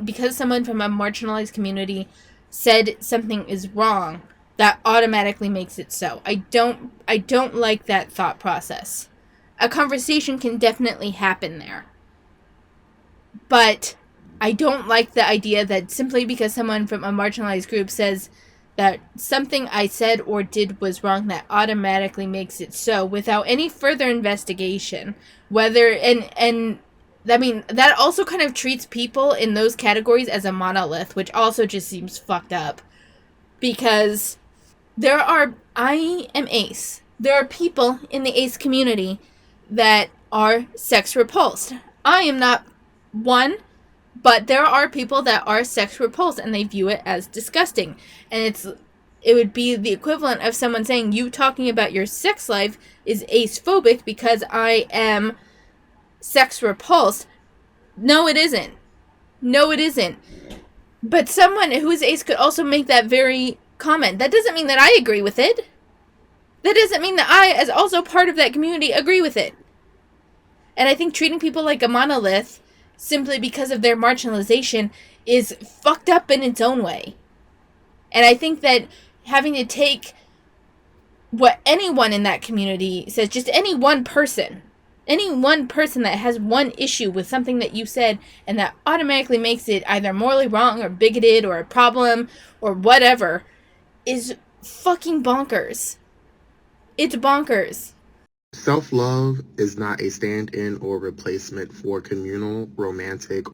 because someone from a marginalized community said something is wrong, that automatically makes it so. I don't like that thought process. A conversation can definitely happen there. But I don't like the idea that simply because someone from a marginalized group says that something I said or did was wrong, that automatically makes it so without any further investigation. And I mean, that also kind of treats people in those categories as a monolith, which also just seems fucked up. Because I am ace. There are people in the ace community that are sex repulsed. I am not one, but there are people that are sex repulsed and they view it as disgusting. And it would be the equivalent of someone saying you talking about your sex life is ace-phobic because I am sex repulsed. No, it isn't. No, it isn't. But someone who is ace could also make that very comment. That doesn't mean that I agree with it. That doesn't mean that I, as also part of that community, agree with it. And I think treating people like a monolith simply because of their marginalization is fucked up in its own way. And I think that having to take what anyone in that community says, just any one person that has one issue with something that you said, and that automatically makes it either morally wrong or bigoted or a problem or whatever, is fucking bonkers. It's bonkers.
Self-love is not a stand-in or replacement for communal, romantic.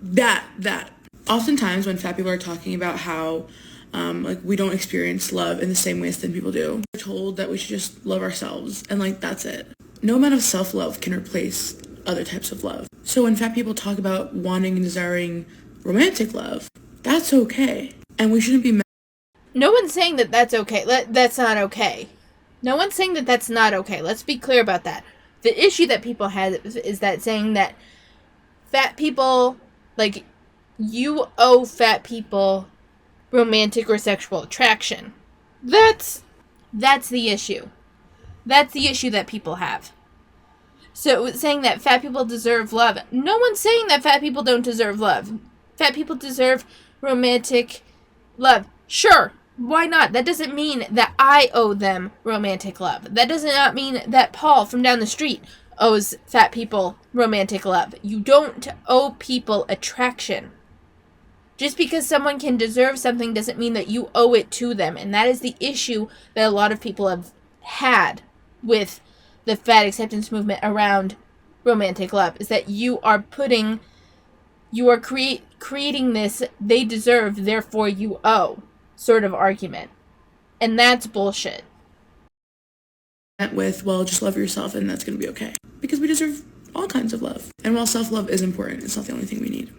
That. Oftentimes when fat people are talking about how like we don't experience love in the same way as thin people do, we're told that we should just love ourselves and like that's it. No amount of self-love can replace other types of love. So when fat people talk about wanting and desiring romantic love, that's okay. And we shouldn't be
No one's saying that that's okay. That's not okay. No one's saying that that's not okay. Let's be clear about that. The issue that people have is that saying that fat people, like, you owe fat people romantic or sexual attraction. That's the issue. That's the issue that people have. So saying that fat people deserve love. No one's saying that fat people don't deserve love. Fat people deserve romantic love. Sure. Why not? That doesn't mean that I owe them romantic love. That does not mean that Paul from down the street owes fat people romantic love. You don't owe people attraction. Just because someone can deserve something doesn't mean that you owe it to them. And that is the issue that a lot of people have had with the fat acceptance movement around romantic love, is that you are creating this they deserve, therefore you owe sort of argument. And that's bullshit.
With, well, just love yourself and that's going to be okay. Because we deserve all kinds of love. And while self-love is important, it's not the only thing we need.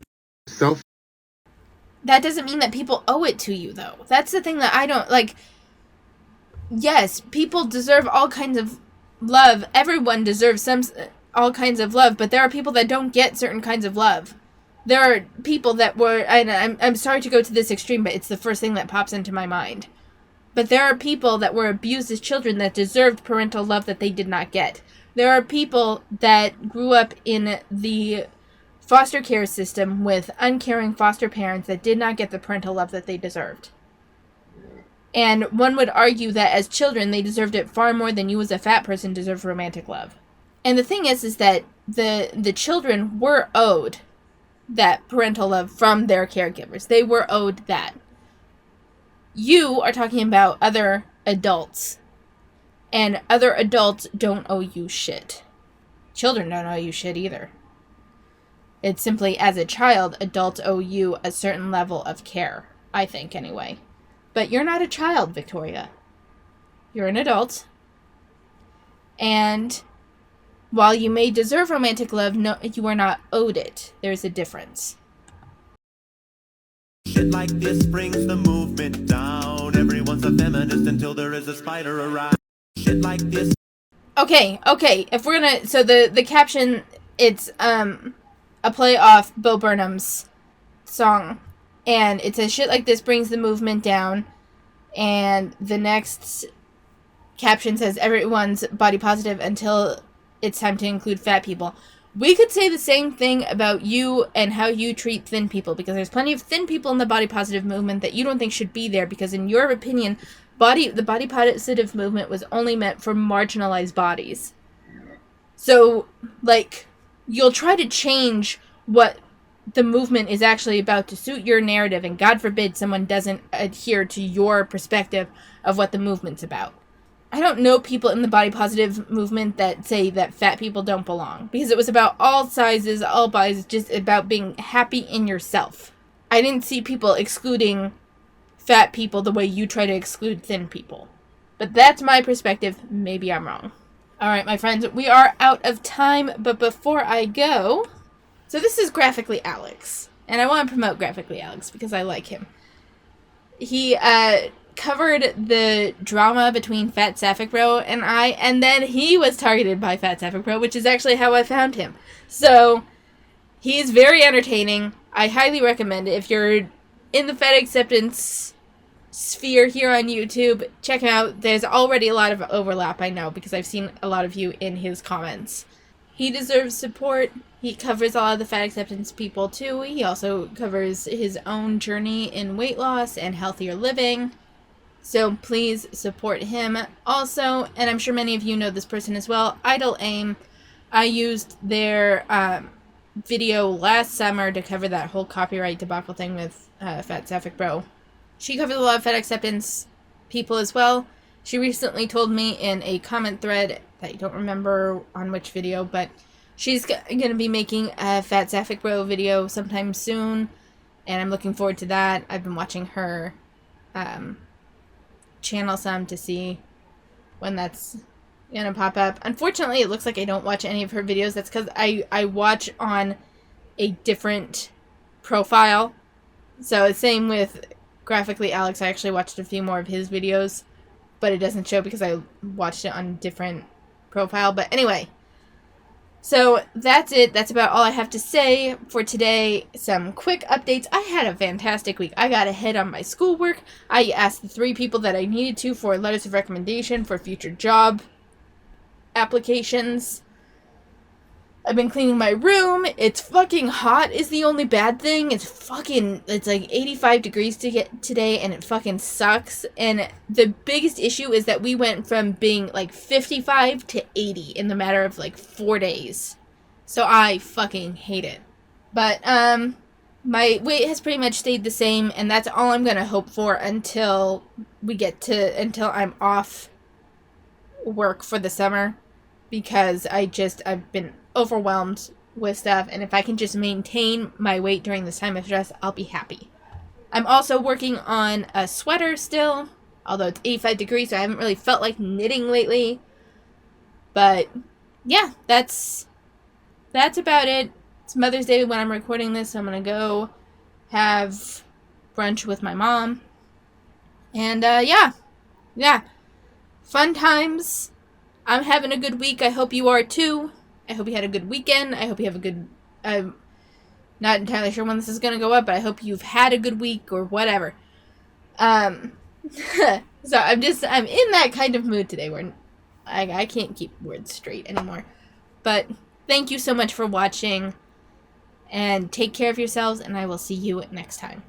That doesn't mean that people owe it to you, though. That's the thing that I don't, like, yes, people deserve all kinds of love. Everyone deserves all kinds of love, but there are people that don't get certain kinds of love. There are people that were, and I'm sorry to go to this extreme, but it's the first thing that pops into my mind. But there are people that were abused as children that deserved parental love that they did not get. There are people that grew up in the foster care system with uncaring foster parents that did not get the parental love that they deserved. And one would argue that as children, they deserved it far more than you as a fat person deserve romantic love. And the thing is that the children were owed that parental love from their caregivers. They were owed that. You are talking about other adults. And other adults don't owe you shit. Children don't owe you shit either. It's simply, as a child, adults owe you a certain level of care. I think, anyway. But you're not a child, Victoria. You're an adult. And while you may deserve romantic love, no, you are not owed it. There's a difference.
Shit like this brings the movement down. Everyone's a feminist until there is a spider around. Shit like this.
Okay. If we're gonna, so the caption, it's a play off Bo Burnham's song, and it says shit like this brings the movement down, and the next caption says everyone's body positive until it's time to include fat people. We could say the same thing about you and how you treat thin people, because there's plenty of thin people in the body positive movement that you don't think should be there, because in your opinion, the body positive movement was only meant for marginalized bodies. So, like, you'll try to change what the movement is actually about to suit your narrative, and God forbid someone doesn't adhere to your perspective of what the movement's about. I don't know people in the body positive movement that say that fat people don't belong, because it was about all sizes, all bodies, just about being happy in yourself. I didn't see people excluding fat people the way you try to exclude thin people. But that's my perspective. Maybe I'm wrong. Alright, my friends, we are out of time, but before I go... So this is Graphically Alex, and I want to promote Graphically Alex because I like him. He covered the drama between Fat Sapphic Bro and I, and then he was targeted by Fat Sapphic Bro, which is actually how I found him. So, he's very entertaining. I highly recommend it. If you're in the fat acceptance sphere here on YouTube, check him out. There's already a lot of overlap, I know, because I've seen a lot of you in his comments. He deserves support. He covers a lot of the fat acceptance people too. He also covers his own journey in weight loss and healthier living. So please support him. Also, and I'm sure many of you know this person as well, Idle Aim. I used their video last summer to cover that whole copyright debacle thing with Fat Sapphic Bro. She covers a lot of fat acceptance people as well. She recently told me in a comment thread, I don't remember on which video, but she's going to be making a Fat Sapphic Bro video sometime soon, and I'm looking forward to that. I've been watching her channel some to see when that's going to pop up. Unfortunately, it looks like I don't watch any of her videos. That's because I watch on a different profile. So, same with Graphically Alex. I actually watched a few more of his videos, but it doesn't show because I watched it on a different profile. But anyway, so that's it. That's about all I have to say for today. Some quick updates. I had a fantastic week. I got ahead on my schoolwork. I asked the 3 people that I needed to for letters of recommendation for future job applications. I've been cleaning my room. It's fucking hot is the only bad thing. It's like 85 degrees to get today, and it fucking sucks. And the biggest issue is that we went from being like 55 to 80 in the matter of like 4 days. So I fucking hate it. But my weight has pretty much stayed the same, and that's all I'm gonna hope for until I'm off work for the summer, because I've been overwhelmed with stuff, and if I can just maintain my weight during this time of stress, I'll be happy. I'm also working on a sweater still, although it's 85 degrees, so I haven't really felt like knitting lately. But yeah, that's about it. It's Mother's Day when I'm recording this, so I'm gonna go have brunch with my mom. And yeah, fun times. I'm having a good week. I hope you are too. I hope you had a good weekend. I hope you have a good... I'm not entirely sure when this is going to go up, but I hope you've had a good week or whatever. So I'm in that kind of mood today where I can't keep words straight anymore. But thank you so much for watching, and take care of yourselves, and I will see you next time.